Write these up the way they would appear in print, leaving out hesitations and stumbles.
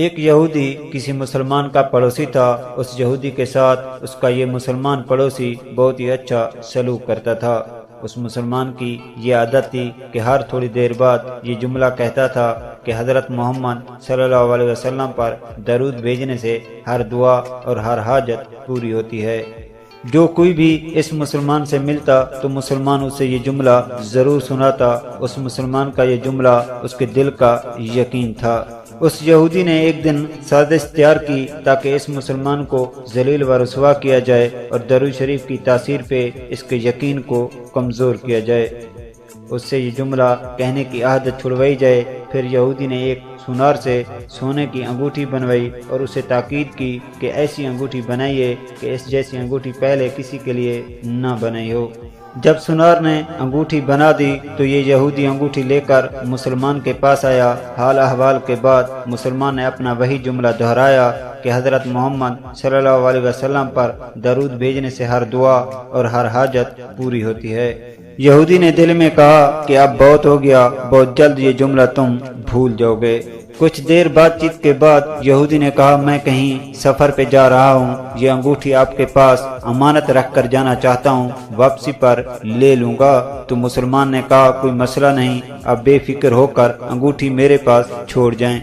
ایک یہودی کسی مسلمان کا پڑوسی تھا۔ اس یہودی کے ساتھ اس کا یہ مسلمان پڑوسی بہت ہی اچھا سلوک کرتا تھا۔ اس مسلمان کی یہ عادت تھی کہ ہر تھوڑی دیر بعد یہ جملہ کہتا تھا کہ حضرت محمد صلی اللہ علیہ وسلم پر درود بھیجنے سے ہر دعا اور ہر حاجت پوری ہوتی ہے۔ جو کوئی بھی اس مسلمان سے ملتا تو مسلمان اسے یہ جملہ ضرور سناتا۔ اس مسلمان کا یہ جملہ اس کے دل کا یقین تھا۔ اس یہودی نے ایک دن سازش تیار کی تاکہ اس مسلمان کو ذلیل و رسوا کیا جائے اور درود شریف کی تاثیر پہ اس کے یقین کو کمزور کیا جائے، اس سے یہ جملہ کہنے کی عادت چھڑوائی جائے۔ پھر یہودی نے ایک سونار سے سونے کی انگوٹھی بنوائی اور اسے تاکید کی کہ ایسی انگوٹھی بنائیے کہ اس جیسی انگوٹھی پہلے کسی کے لیے نہ بنائی ہو۔ جب سونار نے انگوٹھی بنا دی تو یہ یہودی انگوٹھی لے کر مسلمان کے پاس آیا۔ حال احوال کے بعد مسلمان نے اپنا وہی جملہ دہرایا کہ حضرت محمد صلی اللہ علیہ وسلم پر درود بھیجنے سے ہر دعا اور ہر حاجت پوری ہوتی ہے۔ یہودی نے دل میں کہا کہ اب بہت ہو گیا، بہت جلد یہ جملہ تم بھول جاؤ گے۔ کچھ دیر بات چیت کے بعد یہودی نے کہا میں کہیں سفر پہ جا رہا ہوں، یہ انگوٹھی آپ کے پاس امانت رکھ کر جانا چاہتا ہوں، واپسی پر لے لوں گا۔ تو مسلمان نے کہا کوئی مسئلہ نہیں، اب بے فکر ہو کر انگوٹھی میرے پاس چھوڑ جائیں۔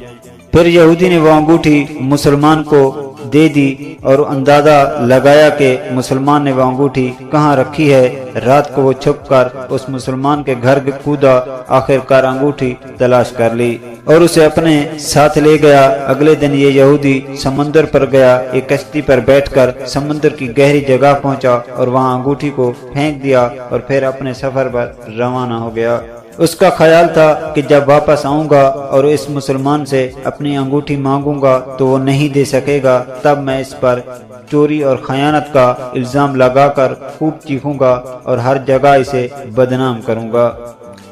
پھر یہودی نے وہ انگوٹھی مسلمان کو دے دی اور اندازہ لگایا کہ مسلمان نے وہ انگوٹھی کہاں رکھی ہے۔ رات کو وہ چھپ کر اس مسلمان کے گھر کودا، آخر کار انگوٹھی تلاش کر لی اور اسے اپنے ساتھ لے گیا۔ اگلے دن یہ یہودی سمندر پر گیا، ایک کشتی پر بیٹھ کر سمندر کی گہری جگہ پہنچا اور وہاں انگوٹھی کو پھینک دیا اور پھر اپنے سفر پر روانہ ہو گیا۔ اس کا خیال تھا کہ جب واپس آؤں گا اور اس مسلمان سے اپنی انگوٹھی مانگوں گا تو وہ نہیں دے سکے گا، تب میں اس پر چوری اور خیانت کا الزام لگا کر خوب چیخوں گا اور ہر جگہ اسے بدنام کروں گا۔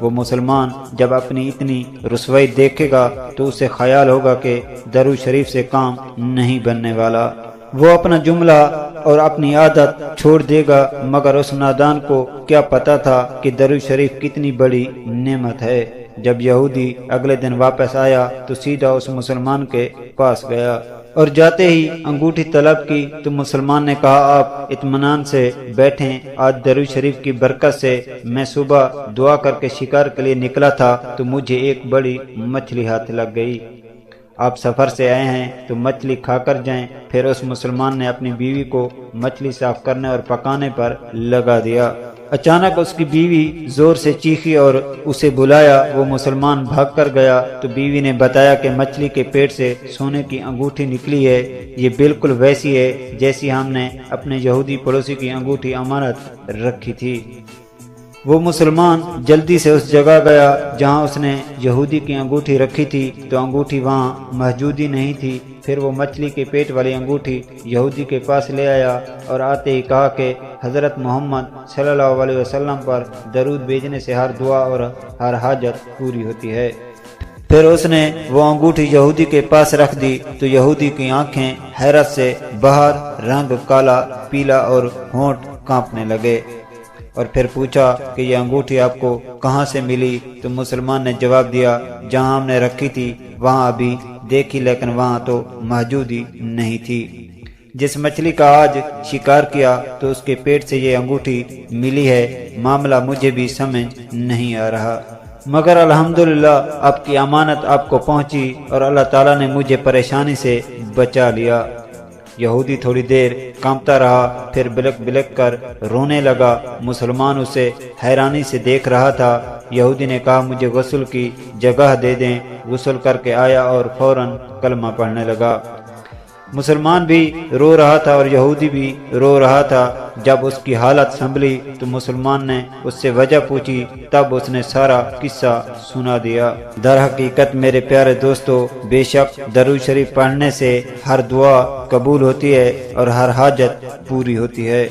وہ مسلمان جب اپنی اتنی رسوائی دیکھے گا تو اسے خیال ہوگا کہ درود شریف سے کام نہیں بننے والا۔ وہ اپنا جملہ اور اپنی عادت چھوڑ دے گا، مگر اس نادان کو کیا پتا تھا کہ درود شریف کتنی بڑی نعمت ہے۔ جب یہودی اگلے دن واپس آیا تو سیدھا اس مسلمان کے پاس گیا اور جاتے ہی انگوٹھی طلب کی تو مسلمان نے کہا آپ اطمینان سے بیٹھیں، آج درود شریف کی برکت سے میں صبح دعا کر کے شکار کے لیے نکلا تھا تو مجھے ایک بڑی مچھلی ہاتھ لگ گئی۔ آپ سفر سے آئے ہیں تو مچھلی کھا کر جائیں۔ پھر اس مسلمان نے اپنی بیوی کو مچھلی صاف کرنے اور پکانے پر لگا دیا۔ اچانک اس کی بیوی زور سے چیخی اور اسے بلایا۔ وہ مسلمان بھاگ کر گیا تو بیوی نے بتایا کہ مچھلی کے پیٹ سے سونے کی انگوٹھی نکلی ہے، یہ بالکل ویسی ہے جیسی ہم نے اپنے یہودی پڑوسی کی انگوٹھی امانت رکھی تھی۔ وہ مسلمان جلدی سے اس جگہ گیا جہاں اس نے یہودی کی انگوٹھی رکھی تھی تو انگوٹھی وہاں موجود ہی نہیں تھی۔ پھر وہ مچھلی کے پیٹ والی انگوٹھی یہودی کے پاس لے آیا اور آتے ہی کہا کہ حضرت محمد صلی اللہ علیہ وسلم پر درود بھیجنے سے ہر دعا اور ہر حاجت پوری ہوتی ہے۔ پھر اس نے وہ انگوٹھی یہودی کے پاس رکھ دی تو یہودی کی آنکھیں حیرت سے باہر، رنگ کالا پیلا اور ہونٹ کانپنے لگے، اور پھر پوچھا کہ یہ انگوٹھی آپ کو کہاں سے ملی؟ تو مسلمان نے جواب دیا جہاں ہم نے رکھی تھی وہاں ابھی دیکھی، لیکن وہاں تو موجود ہی نہیں تھی۔ جس مچھلی کا آج شکار کیا تو اس کے پیٹ سے یہ انگوٹھی ملی ہے، معاملہ مجھے بھی سمجھ نہیں آ رہا، مگر الحمدللہ آپ کی امانت آپ کو پہنچی اور اللہ تعالیٰ نے مجھے پریشانی سے بچا لیا۔ یہودی تھوڑی دیر کانپتا رہا، پھر بلک بلک کر رونے لگا۔ مسلمان اسے حیرانی سے دیکھ رہا تھا۔ یہودی نے کہا مجھے غسل کی جگہ دے دیں۔ غسل کر کے آیا اور فوراً کلمہ پڑھنے لگا۔ مسلمان بھی رو رہا تھا اور یہودی بھی رو رہا تھا۔ جب اس کی حالت سنبھلی تو مسلمان نے اس سے وجہ پوچھی، تب اس نے سارا قصہ سنا دیا۔ در حقیقت میرے پیارے دوستو، بے شک درود شریف پڑھنے سے ہر دعا قبول ہوتی ہے اور ہر حاجت پوری ہوتی ہے۔